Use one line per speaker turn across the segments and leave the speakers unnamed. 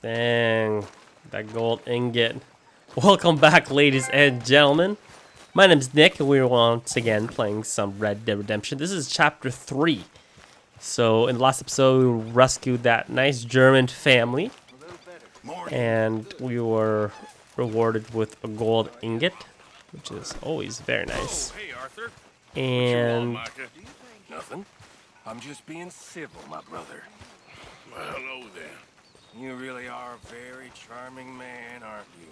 Dang, that gold ingot. Welcome back, ladies and gentlemen. My name is Nick, and we're once again playing some Red Dead Redemption. This is chapter 3. So, in the last episode, we rescued that nice German family, and we were rewarded with a gold ingot, which is always very nice.
Oh, hey, Arthur.
And
Nothing. I'm just being civil, my brother. Well, hello then. You really are a very charming man, aren't you?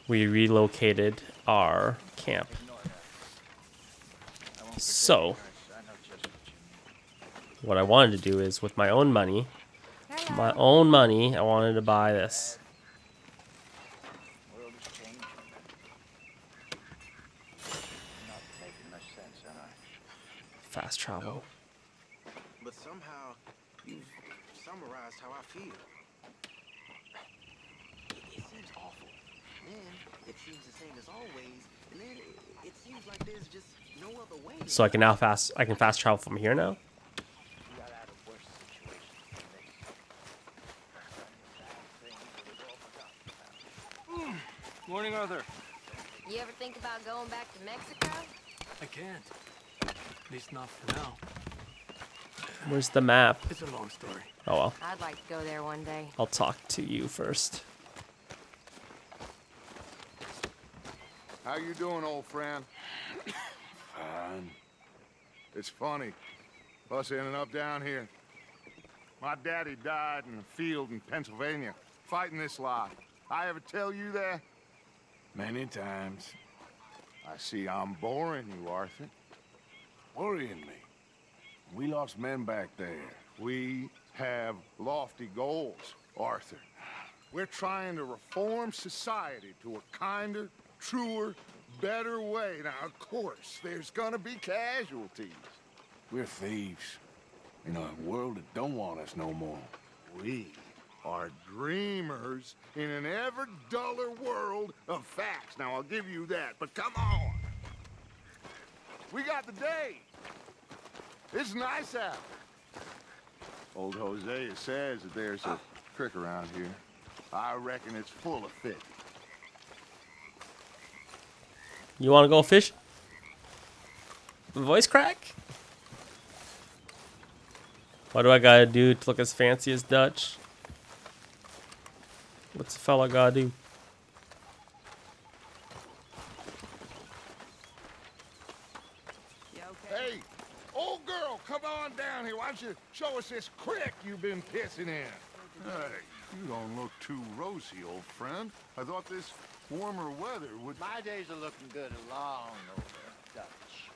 we relocated our camp. So, what I wanted to do is, with my own money, I wanted to buy this. Fast travel.
But somehow you've summarized how I feel. It seems awful. Then it seems the same as always, and then it seems like there's just no other way.
So I can now fast travel from here now.
Morning, Arthur.
You ever think about going back to Mexico?
I can't. At least not for now.
Where's the map?
It's a long story.
Oh well,
I'd like to go there one day.
I'll talk to you first.
How you doing, old friend?
Fine.
It's funny, us ending up down here. My daddy died in a field in Pennsylvania, fighting this lot. I ever tell you that?
Many times.
I see I'm boring you, Arthur.
Worrying me. We lost men back there.
We have lofty goals, Arthur. We're trying to reform society to a kinder, truer, better way. Now, of course, there's gonna be casualties.
We're thieves. In a world that don't want us no more.
We are dreamers in an ever duller world of facts. Now, I'll give you that, but come on. We got the day. It's nice out. Old Hosea says that there's a creek around here. I reckon it's full of fish.
You want to go fish? Voice crack? What do I gotta do to look as fancy as Dutch? What's the fella gotta do?
Hey, old girl, come on down here. Why don't you show us this creek you've been pissing in? Hey, you don't look too rosy, old friend. I thought this warmer weather would...
My days are looking good along over Dutch.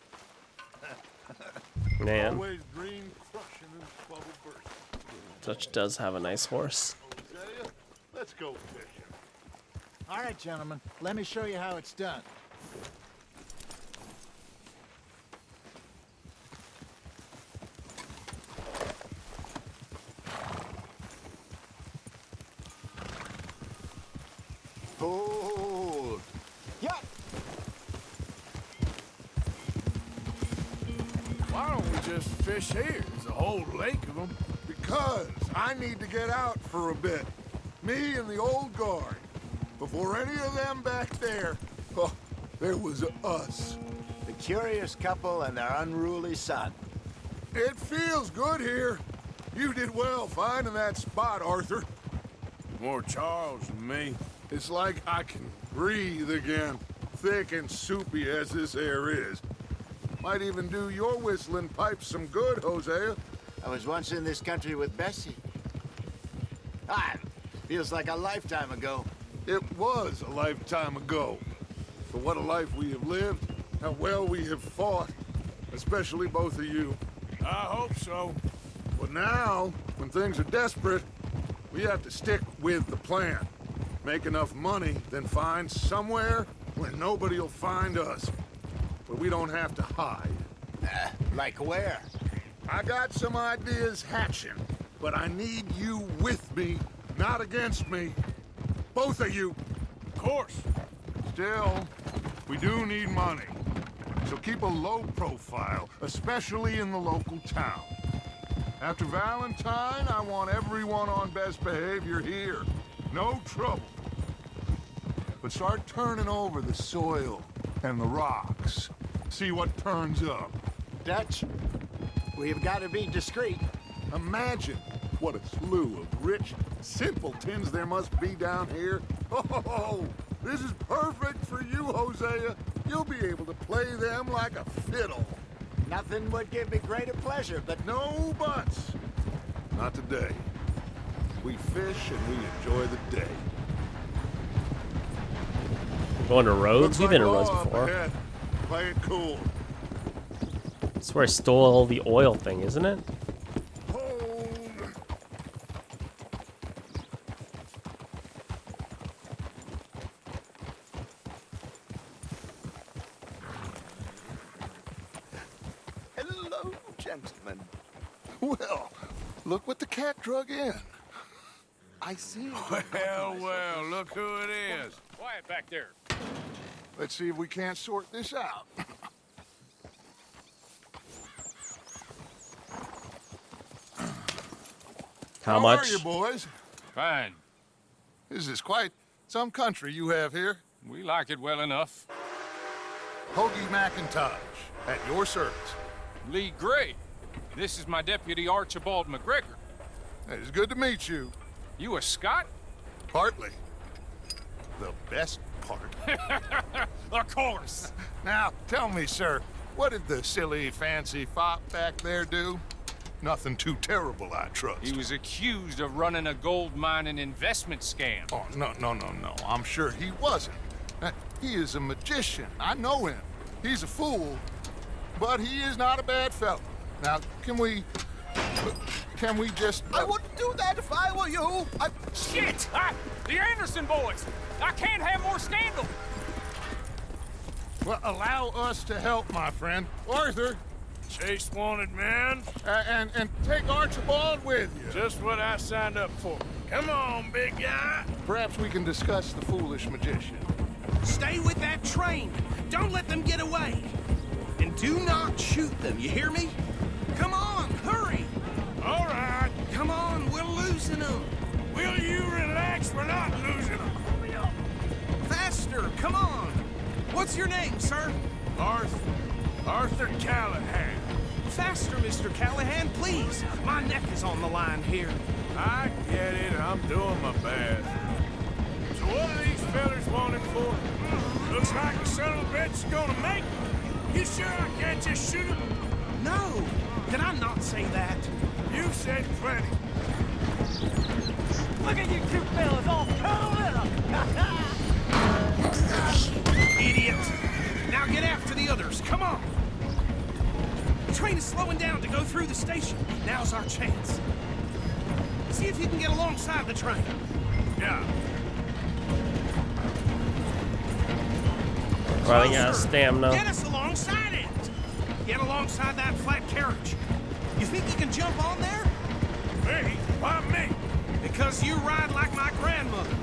Man,
Always green crushing and bubble bursting.
Dutch does have a nice horse.
Hosea, let's go fishing.
All right, gentlemen, let me show you how it's done.
Hold.
Yep.
Why don't we just fish here? There's a whole lake of them.
Because I need to get out for a bit. Me and the old guard. Before any of them back there, oh, there was us.
The curious couple and their unruly son.
It feels good here. You did well finding that spot, Arthur.
More Charles than me.
It's like I can breathe again, thick and soupy as this air is. Might even do your whistling pipes some good, Hosea.
I was once in this country with Bessie. Ah, feels like a lifetime ago.
It was a lifetime ago. But what a life we have lived, how well we have fought, especially both of you.
I hope so.
But now, when things are desperate, we have to stick with the plan. Make enough money, then find somewhere where nobody will find us. Where we don't have to hide.
Like where?
I got some ideas hatching, but I need you with me, not against me. Both of you.
Of course.
Still, we do need money. So keep a low profile, especially in the local town. After Valentine, I want everyone on best behavior here. No trouble. But start turning over the soil and the rocks. See what turns up.
Dutch, we've got to be discreet.
Imagine what a slew of rich simpletons there must be down here. Oh, this is perfect for you, Hosea. You'll be able to play them like a fiddle.
Nothing would give me greater pleasure, but
No buts. Not today. We fish and we enjoy the day.
Going to Rhodes? We've been to Rhodes
Looks like law up
before.
ahead. Play it cool.
That's where I stole all the oil thing, isn't it?
Hold.
hello, gentlemen.
Well, look what the cat drug in.
I see.
Well, look who it is.
Quiet back there.
Let's see if we can't sort this out.
How much?
are you, boys?
Fine.
This is quite some country you have here.
We like it well enough.
Hoagie McIntosh, at your service.
Lee Gray. This is my deputy Archibald McGregor.
It's good to meet you.
You a Scot?
Partly. The best part.
Of course.
Now, tell me, sir, what did the silly, fancy fop back there do? Nothing too terrible, I trust.
He was accused of running a gold mining investment scam.
Oh, no. I'm sure he wasn't. He is a magician. I know him. He's a fool, but he is not a bad fellow. Now, can we just...
I wouldn't do that if I were you.
Shit! The Anderson boys! I can't have more scandal!
Well, allow us to help, my friend. Arthur,
Chase wanted man.
and take Archibald with you.
Just what I signed up for. Come on, big guy.
Perhaps we can discuss the foolish magician.
Stay with that train. Don't let them get away. And do not shoot them, you hear me? Come on, hurry.
All right.
Come on, we're losing them.
Will you relax? We're not losing them.
Faster, come on. What's your name, sir?
Arthur Callahan.
Faster, Mr. Callahan, please. My neck is on the line here.
I get it. I'm doing my best. So what are these fellers wanted for? Looks like the son of a bitch is gonna make it. You sure I can't just shoot him?
No, did I not say that?
You've said plenty.
Look at you two fellas all cuddled up.
Idiot. Now get after the others, come on. The train is slowing down to go through the station. Now's our chance. See if you can get alongside the train.
Yeah.
Running out of stamina.
Get us alongside it. Get alongside that flat carriage. You think you can jump on there?
Me? Why me?
Because you ride like my grandmother.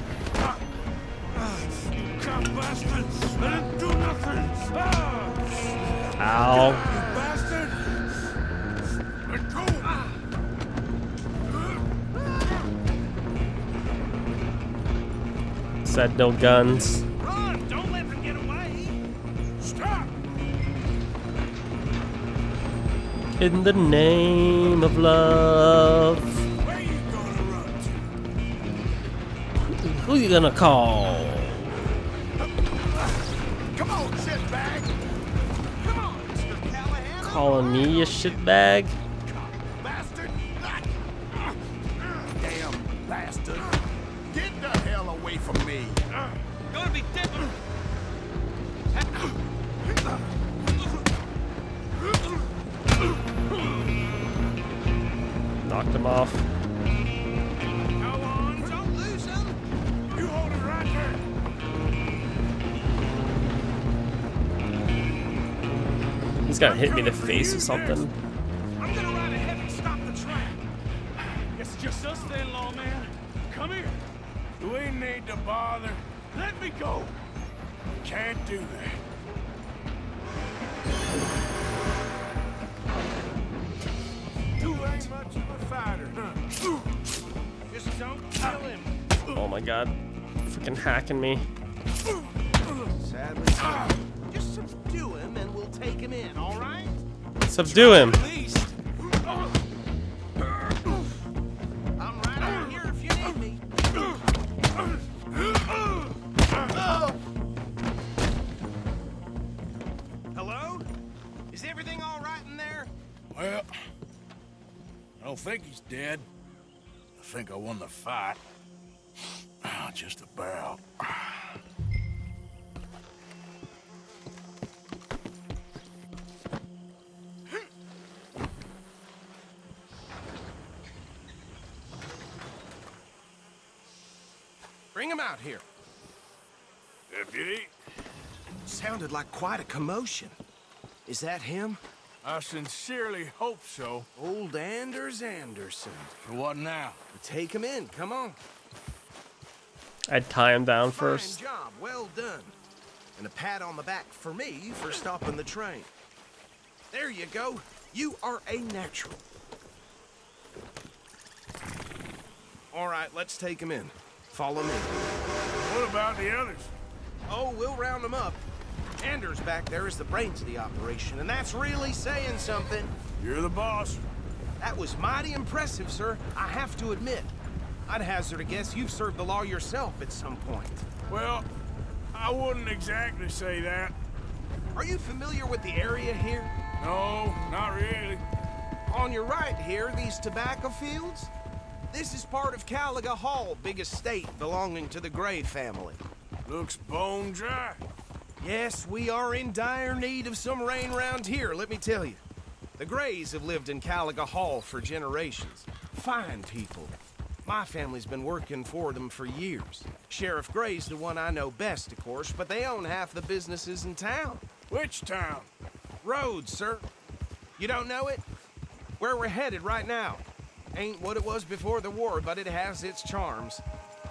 Come, bastard! I didn't do nothing!
Ow.
You bastard! Let go!
Said no guns.
Run! Don't let them get away!
Stop!
In the name of love.
Where you gonna run to?
Who you gonna call?
Come on, sit back.
Come on, Mr. Callahan.
Calling me a shitbag?
Bastard. Damn bastard. Get the hell away from me.
Gonna be different.
Knocked him off.
Go on, don't lose them.
You hold it right there!
He's gonna hit me in the face or something.
I'm gonna ride ahead and stop the train.
It's just us then, lawman. Come here.
Do we need to bother?
Let me go.
Can't do that.
Do it.
my god. Freaking hacking me.
Sadly, just subdue him and we'll take him in, all right?
Subdue him.
I'm right out here if you need me. Hello? Is everything all right in there?
Well, I don't think he's dead. I think I won the fight. Just about.
Bring him out here.
Deputy,
Sounded like quite a commotion. Is that him?
I sincerely hope so.
Old Anders Anderson.
For what now?
Take him in, come on.
I'd tie him down first.
Fine job, well done. And a pat on the back for me for stopping the train. There you go. You are a natural. All right, let's take him in. Follow me.
What about the others?
Oh, we'll round them up. Anders back there is the brains of the operation, and that's really saying something.
You're the boss.
That was mighty impressive, sir. I have to admit. I'd hazard a guess you've served the law yourself at some point.
Well, I wouldn't exactly say that.
Are you familiar with the area here?
No, not really.
On your right here, these tobacco fields? This is part of Caliga Hall, big estate belonging to the Gray family.
Looks bone dry.
Yes, we are in dire need of some rain round here, let me tell you. The Grays have lived in Caliga Hall for generations. Fine people. My family's been working for them for years. Sheriff Gray's the one I know best, of course, but they own half the businesses in town.
Which town?
Rhodes, sir. You don't know it? Where we're headed right now. Ain't what it was before the war, but it has its charms.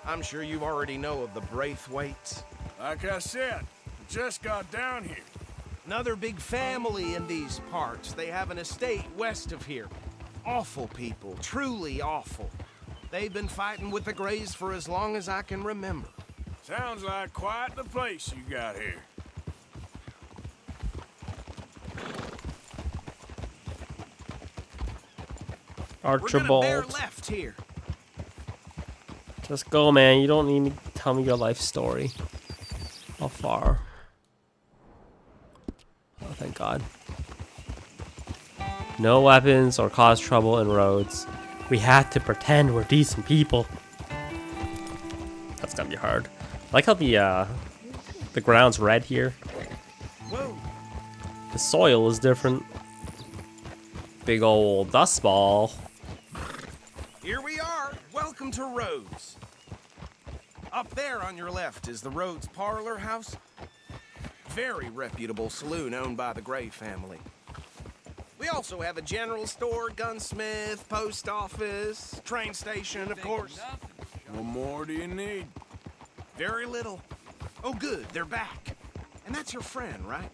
I'm sure you already know of the Braithwaites.
Like I said, just got down here.
Another big family in these parts. They have an estate west of here. Awful people, truly awful. They've been fighting with the Grays for as long as I can remember.
Sounds like quite the place you got here.
Archibald.
We're gonna bear left here.
Just go, man. You don't need to tell me your life story. How far? Oh, thank God. No weapons or cause trouble in Rhodes. We had to pretend we're decent people. That's gonna be hard. I like how the ground's red here.
Whoa.
The soil is different. Big old dust ball.
Here we are. Welcome to Rhodes. Up there on your left is the Rhodes Parlor House. Very reputable saloon owned by the Gray family. We also have a general store, gunsmith, post office, train station, of course.
What more do you need?
Very little. Oh, good, they're back. And that's your friend, right?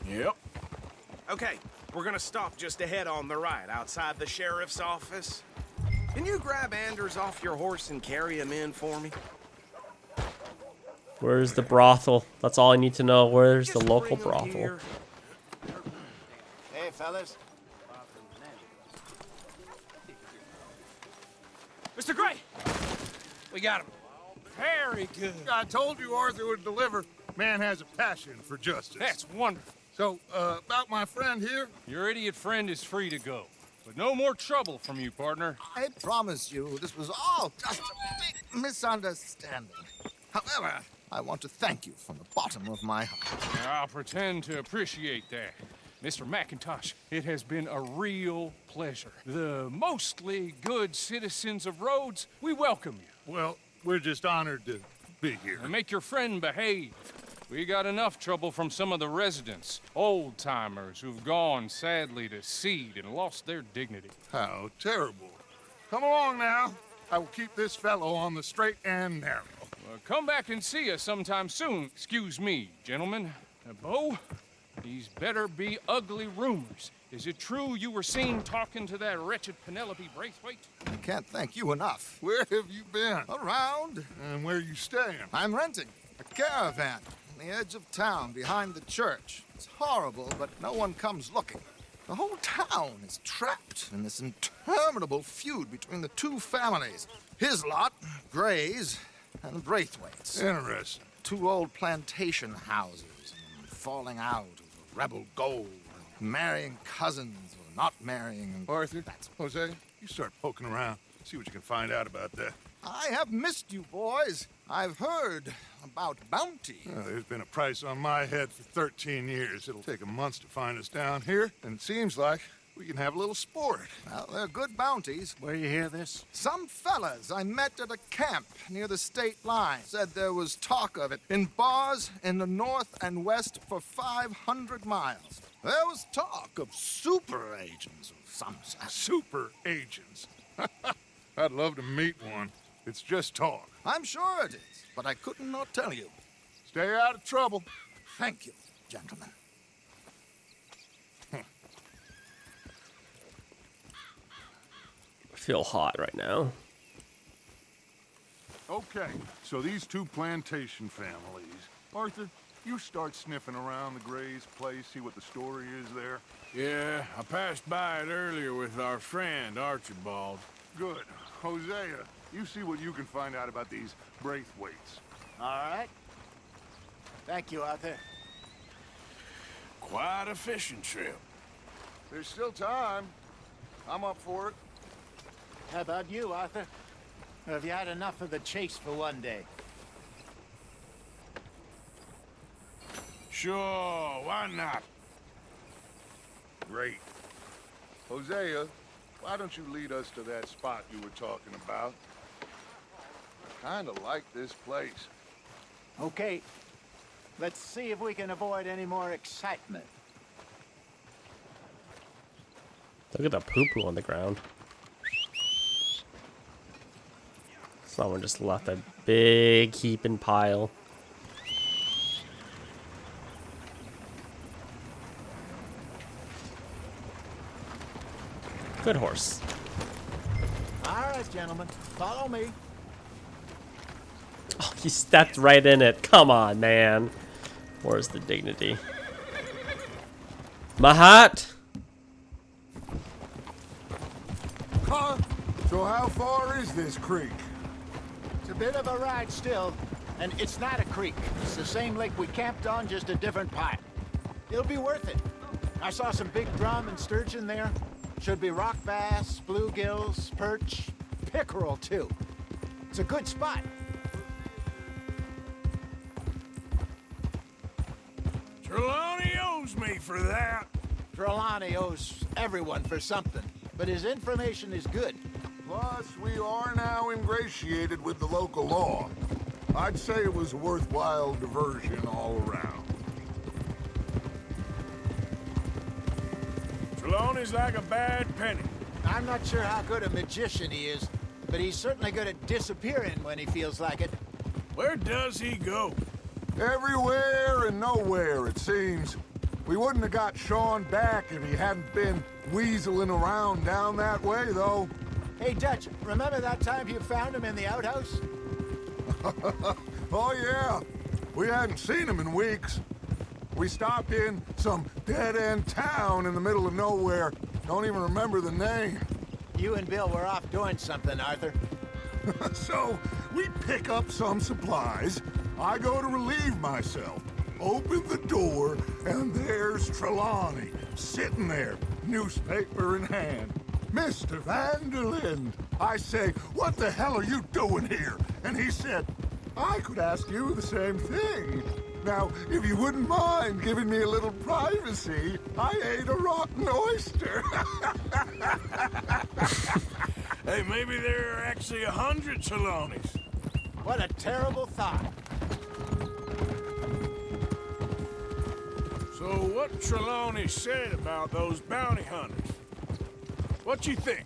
Yep.
Okay, we're gonna stop just ahead on the right, outside the sheriff's office. Can you grab Anders off your horse and carry him in for me?
Where's the brothel? That's all I need to know. Where's the
Just
local
bring 'em
brothel?
here.
Hey, fellas.
Mr. Gray! We got him. Very good.
I told you Arthur would deliver. Man has a passion for justice.
That's wonderful.
So, about my friend here,
Your idiot friend is free to go. But no more trouble from you, partner.
I promise you this was all just a big misunderstanding. However, I want to thank you from the bottom of my heart.
I'll pretend to appreciate that. Mr. McIntosh, it has been a real pleasure. The mostly good citizens of Rhodes, we welcome you.
Well, we're just honored to be here.
And make your friend behave. We got enough trouble from some of the residents, old-timers who've gone, sadly, to seed and lost their dignity.
How terrible. Come along now. I will keep this fellow on the straight and narrow.
Come back and see us sometime soon. Excuse me, gentlemen. Bo, do These better be ugly rumors. Is it true you were seen talking to that wretched Penelope Braithwaite?
I can't thank you enough.
Where have you been?
Around.
And where you staying?
I'm renting a caravan on the edge of town behind the church. It's horrible, but no one comes looking. The whole town is trapped in this interminable feud between the two families. His lot, Gray's, and Braithwaite's.
Interesting.
Two old plantation houses, and falling out over rebel gold, marrying cousins or not marrying.
Arthur, Jose, you start poking around. See what you can find out about that.
I have missed you, boys. I've heard about bounty.
There's been a price on my head for 13 years. It'll take a month to find us down here, and it seems like we can have a little sport.
Well, they're good bounties.
Where you hear this?
Some fellas I met at a camp near the state line said there was talk of it in bars in the north and west for 500 miles. There was talk of super agents of some sort.
Super agents. I'd love to meet one. It's just talk.
I'm sure it is, but I couldn't not tell you.
Stay out of trouble.
Thank you, gentlemen.
I feel hot right now.
Okay, so these two plantation families. Arthur, you start sniffing around the Gray's place, see what the story is there.
Yeah, I passed by it earlier with our friend, Archibald.
Good. Hosea, you see what you can find out about these Braithwaites.
All right. Thank you, Arthur.
Quite a fishing trip.
There's still time. I'm up for it.
How about you, Arthur? Or have you had enough of the chase for one day?
Sure, why not?
Great. Hosea, why don't you lead us to that spot you were talking about? I kinda like this place.
Okay. Let's see if we can avoid any more excitement.
Look at the poo-poo on the ground. Someone just left a big heaping pile. Good horse.
All right, gentlemen. Follow me.
Oh, he stepped right in it. Come on, man. Where's the dignity? My hat.
Huh? So how far is this creek?
It's a bit of a ride still, and it's not a creek. It's the same lake we camped on, just a different part. It'll be worth it. I saw some big drum and sturgeon there. Should be rock bass, bluegills, perch, pickerel too. It's a good spot.
Trelawney owes me for that.
Trelawney owes everyone for something, but his information is good.
Plus, we are now ingratiated with the local law. I'd say it was a worthwhile diversion all around.
Trelawney's like a bad penny.
I'm not sure how good a magician he is, but he's certainly good at disappearing when he feels like it.
Where does he go?
Everywhere and nowhere, it seems. We wouldn't have got Sean back if he hadn't been weaseling around down that way, though.
Hey, Dutch, remember that time you found him in the outhouse?
Oh, yeah. We hadn't seen him in weeks. We stopped in some dead-end town in the middle of nowhere. Don't even remember the name.
You and Bill were off doing something, Arthur.
So, we pick up some supplies. I go to relieve myself. Open the door, and there's Trelawney, sitting there, newspaper in hand. Mr. Van der Linde. I say, what the hell are you doing here? And he said, I could ask you the same thing. Now, if you wouldn't mind giving me a little privacy, I ate a rotten oyster.
Hey, maybe there are actually 100 Trelawneys.
What a terrible thought.
So what Trelawney said about those bounty hunters? What you think?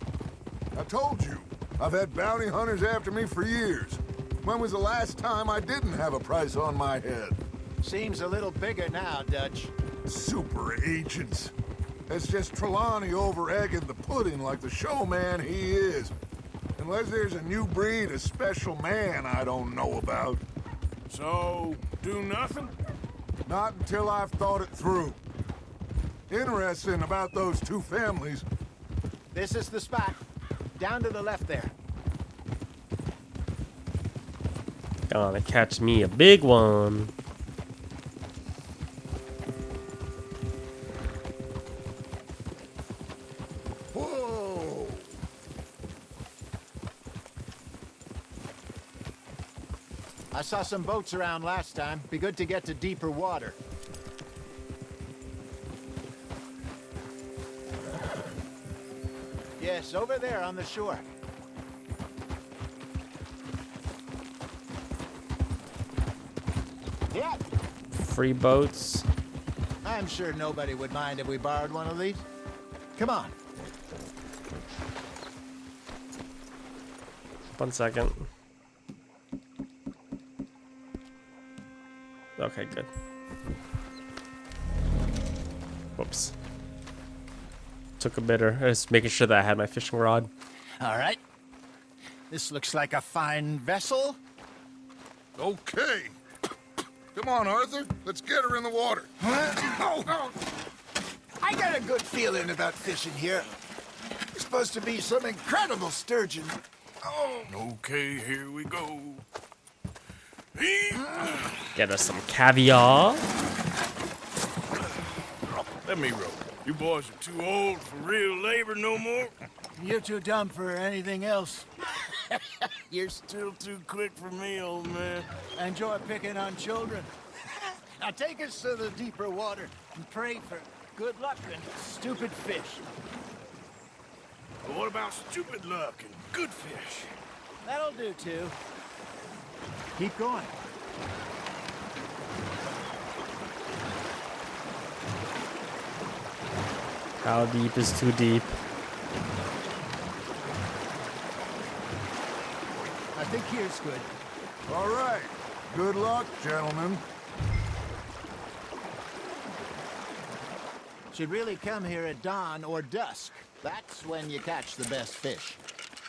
I told you, I've had bounty hunters after me for years. When was the last time I didn't have a price on my head?
Seems a little bigger now, Dutch.
Super agents. That's just Trelawney over-egging the pudding like the showman he is. Unless there's a new breed of special man I don't know about.
So, do nothing?
Not until I've thought it through. Interesting about those two families.
This is the spot. Down to the left there.
Gonna catch me a big one.
Whoa!
I saw some boats around last time. Be good to get to deeper water. Yes, over there on the shore. Yeah,
Free boats.
I'm sure nobody would mind if we borrowed one of these. Come on.
1 second. Okay, good. Whoops. Took a bitter. I was making sure that I had my fishing rod.
All right. This looks like a fine vessel.
Okay. Come on, Arthur. Let's get her in the water.
I got a good feeling about fishing here. It's supposed to be some incredible sturgeon.
Okay, here we go.
Get us some caviar.
Let me row. You boys are too old for real labor no more.
You're too dumb for anything else.
You're still too quick for me, old man.
Enjoy picking on children. Now take us to the deeper water and pray for good luck and stupid fish.
But what about stupid luck and good fish?
That'll do too. Keep going.
How deep is too deep?
I think here's good.
All right. Good luck, gentlemen.
Should really come here at dawn or dusk. That's when you catch the best fish.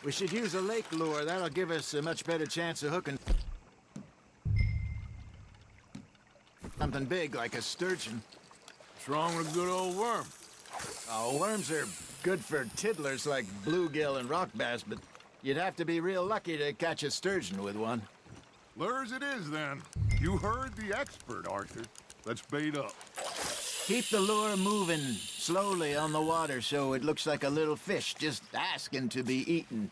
We should use a lake lure. That'll give us a much better chance of hooking something big like a sturgeon.
What's wrong with a good old worm?
Oh, worms are good for tiddlers like bluegill and rock bass, but you'd have to be real lucky to catch a sturgeon with one.
Lures it is, then. You heard the expert, Arthur. Let's bait up.
Keep the lure moving slowly on the water so it looks like a little fish just asking to be eaten.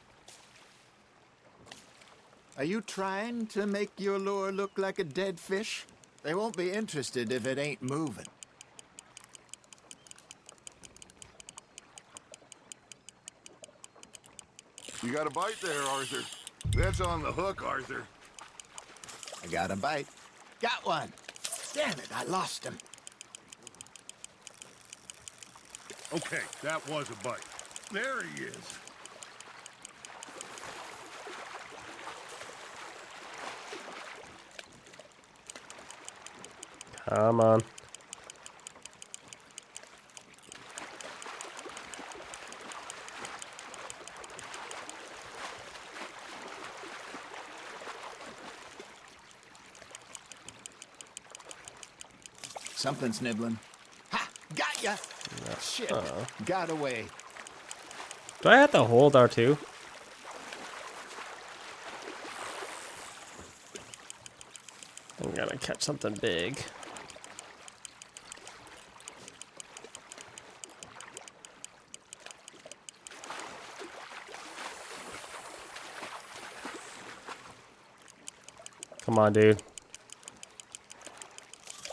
Are you trying to make your lure look like a dead fish? They won't be interested if it ain't moving.
You got a bite there, Arthur. That's on the hook, Arthur.
I got a bite. Got one. Damn it, I lost him.
Okay, that was a bite. There he is.
Come on.
Something's nibbling. Ha! Got ya! Shit. Got away.
Do I have to hold R2? I'm gonna catch something big. Come on, dude.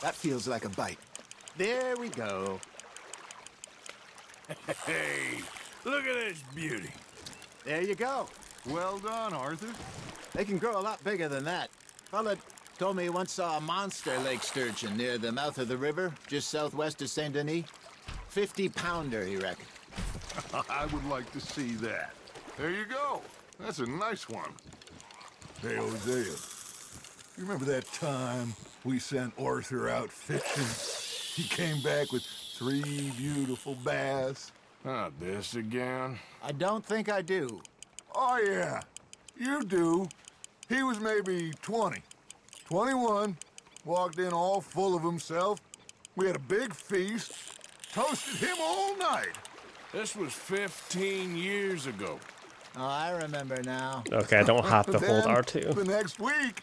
That feels like a bite. There we go.
Hey, look at this beauty.
There you go.
Well done, Arthur.
They can grow a lot bigger than that. Fella told me he once saw a monster lake sturgeon near the mouth of the river, just southwest of Saint Denis. 50-pounder, he reckoned.
I would like to see that. There you go. That's a nice one. Hey, Hosea. You remember that time we sent Arthur out fishing? He came back with 3 beautiful bass.
Not this again.
I don't think I do.
Oh, yeah, you do. He was maybe 20, 21, walked in all full of himself. We had a big feast, toasted him all night.
This was 15 years ago.
Oh, I remember now.
Okay, I don't have to hold
Then,
R2.
the next week,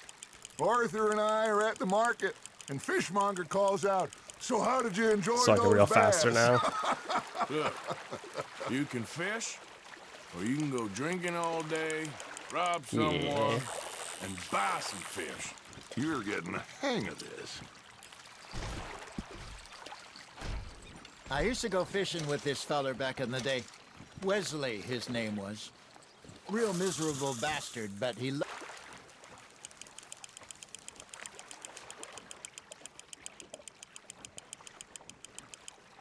Arthur and I are at the market, and Fishmonger calls out, "So how did you enjoy
So I can
those
reel
bass?"
faster now.
Look, you can fish, or you can go drinking all day, rob someone,
Yeah.
and buy some fish.
You're getting the hang of this.
I used to go fishing with this feller back in the day. Wesley, his name was. Real miserable bastard, but he...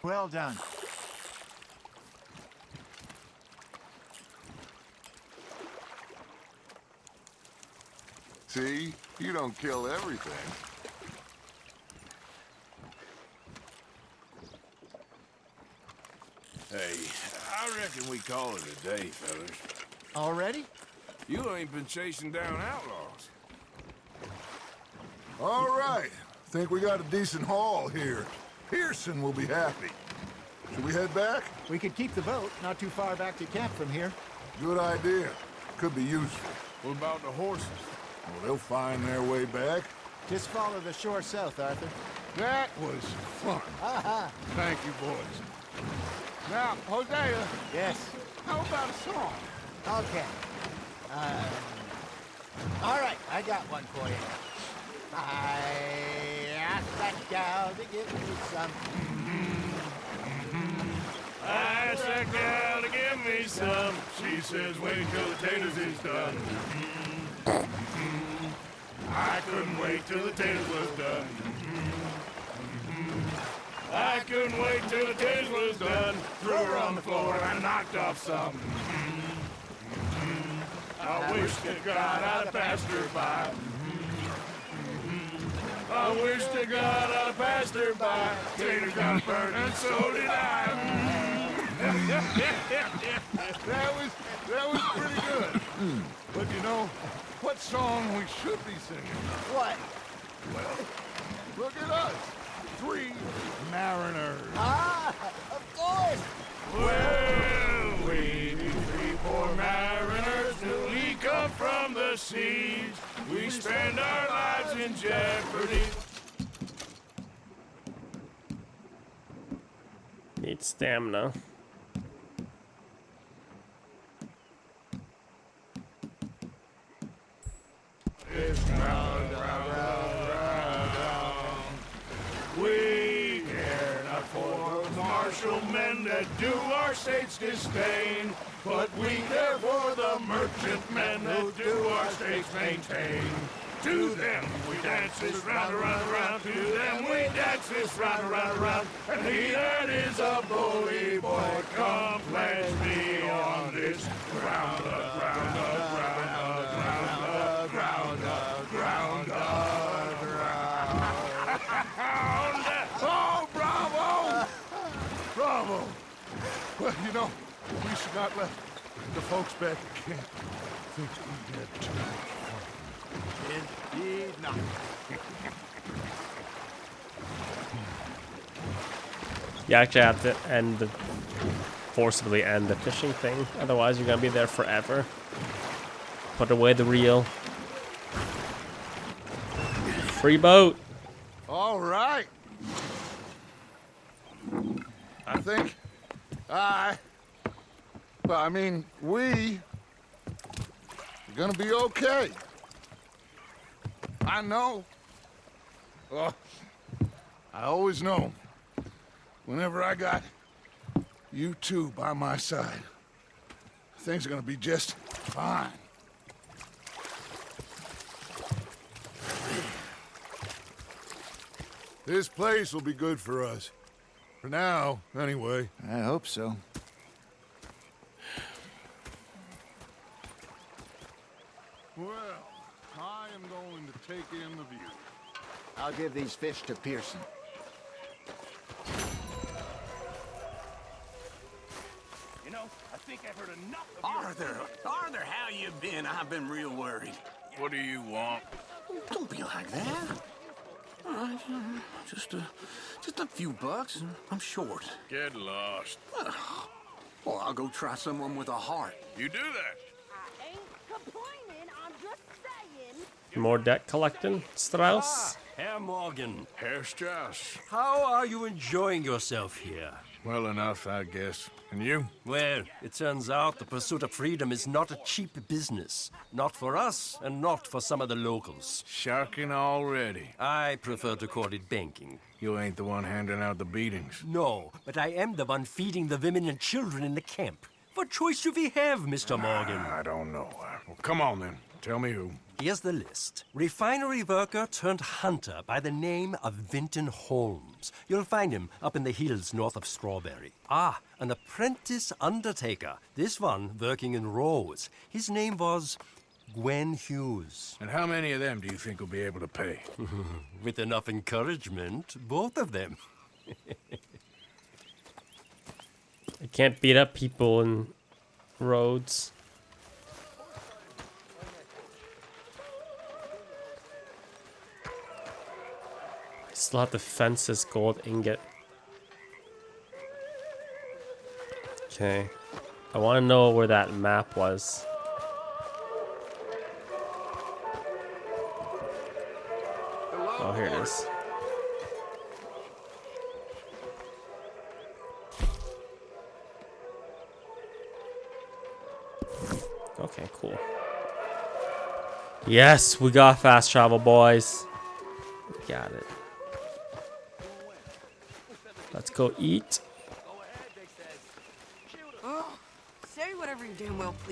Well done.
See, you don't kill everything.
Hey, I reckon we call it a day, fellas.
Already?
You ain't been chasing down outlaws.
All right, think we got a decent haul here. Pearson will be happy. Should we head back?
We could keep the boat not too far back to camp from here.
Good idea. Could be useful.
What about the horses?
Well, they'll find their way back.
Just follow the shore south, Arthur.
That was fun. Thank you, boys. Now, Hosea,
Yes.
how about a song?
Okay. All right, I got one for you. I asked that gal to give me some.
I asked that gal to give me some. She says, wait till the taters is done. I couldn't wait till the taters was done. I couldn't wait till the taters was done. Threw her on the floor and knocked off some. I wish to God I'd passed her by. I wish to God I passed her by. Tater got burned and so did I.
That was pretty good. But you know, what song we should be singing?
What?
Well, look at us. 3 mariners.
Ah, of course.
Well, we be 3 poor mariners newly come from the seas. We spend our lives in jeopardy.
Need stamina.
We care not for the martial men that do our state's disdain, but we care for the merchant men that do our state's maintain. To them we dance this round, around, around. To them we dance this round, around, around. And he that is a bully boy, come pledge me on this ground, ground, ground, ground, ground, ground, ground.
Oh, bravo! Bravo! Well, you know, we should not let the folks back at camp think we had too much fun.
Indeed not.
You actually have to forcibly end the fishing thing. Otherwise, you're gonna be there forever. Put away the reel. Free boat.
All right. I think we are gonna be okay. I know. Well, I always know. Whenever I got you two by my side, things are gonna be just fine. This place will be good for us. For now, anyway.
I hope so.
Well, I am going to take in the view.
I'll give these fish to Pearson.
think I've heard enough of your...
Arthur, how you been? I've been real worried.
What do you want?
Don't be like that. Just a few bucks. I'm short.
Get lost.
Well, I'll go try someone with a heart.
You do that.
I ain't complaining, I'm just saying.
More debt collecting, Strauss.
Herr Morgan,
Herr Strauss.
how are you enjoying yourself here?
Well enough, I guess. And you?
Well, it turns out the pursuit of freedom is not a cheap business. Not for us, and not for some of the locals.
Sharking already.
I prefer to call it banking.
You ain't the one handing out the beatings.
No, but I am the one feeding the women and children in the camp. What choice do we have, Mr. Morgan?
I don't know. Well, come on then. Tell me who.
Here's the list. Refinery worker turned hunter by the name of Vinton Holmes. You'll find him up in the hills north of Strawberry. Ah, an apprentice undertaker. This one working in Rhodes. His name was Gwen Hughes.
And how many of them do you think will be able to pay?
With enough encouragement, both of them.
I can't beat up people in Rhodes. Still have to fence this gold ingot. Okay. I want to know where that map was. Oh, here it is. Okay, cool. Yes, we got fast travel, boys. We got it. Let's go eat.
Oh, say whatever you damn well please.